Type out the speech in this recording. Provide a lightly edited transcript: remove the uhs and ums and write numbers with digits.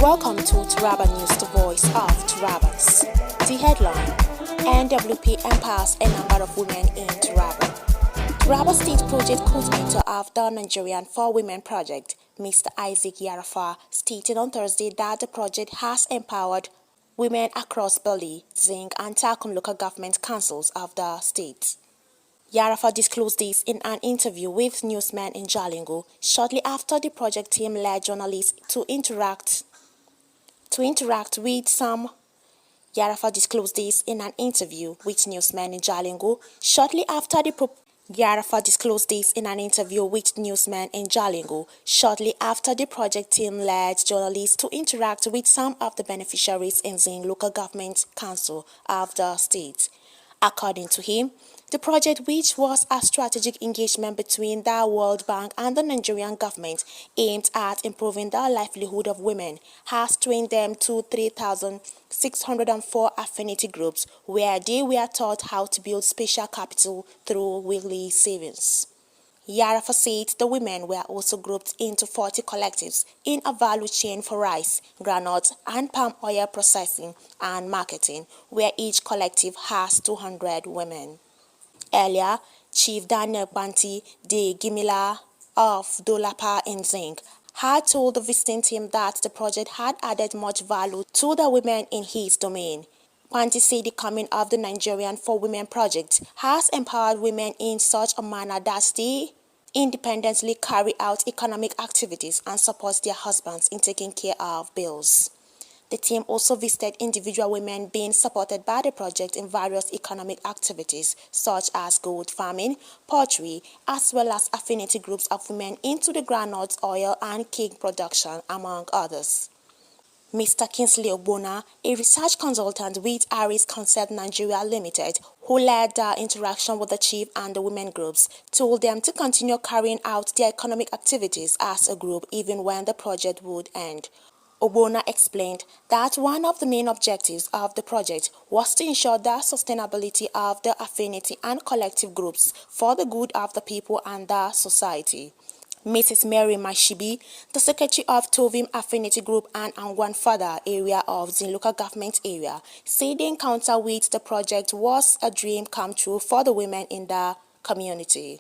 Welcome to Taraba News, the voice of Tarabans. The headline: NWP empowers a number of women in Taraba. Taraba State Project coordinator of the Nigerian for Women project, Mr. Isaac Yarafa, stated on Thursday that the project has empowered women across Bali, Zing, and Takum local government councils of the state. Yarafa disclosed this in an interview with newsmen in Jalingo shortly after the project team led journalists to interact with some. Yarafa disclosed this in an interview with newsmen in Jalingo shortly after the project team led journalists to interact with some of the beneficiaries in Zing local government council of the state. According to him, the project, which was a strategic engagement between the World Bank and the Nigerian government aimed at improving the livelihood of women, has trained them to 3,604 affinity groups where they were taught how to build special capital through weekly savings. Yarafa said the women were also grouped into 40 collectives in a value chain for rice, groundnut, and palm oil processing and marketing, where each collective has 200 women. Earlier, Chief Daniel Banti de Gimila of Dolapa in Zing had told the visiting team that the project had added much value to the women in his domain. Banti said the coming of the Nigerian for Women project has empowered women in such a manner that they independently carry out economic activities and support their husbands in taking care of bills. The team also visited individual women being supported by the project in various economic activities such as goat farming, poultry, as well as affinity groups of women into the groundnut oil and cake production, among others. Mr. Kingsley Ogbonna, a research consultant with Aris Concept Nigeria Limited, who led the interaction with the chief and the women groups, told them to continue carrying out their economic activities as a group even when the project would end. Ogbonna explained that one of the main objectives of the project was to ensure the sustainability of the affinity and collective groups for the good of the people and the society. Mrs. Mary Mashibi, the secretary of Tovim Affinity Group and Angwan Father area of Zin local government area, said the encounter with the project was a dream come true for the women in the community.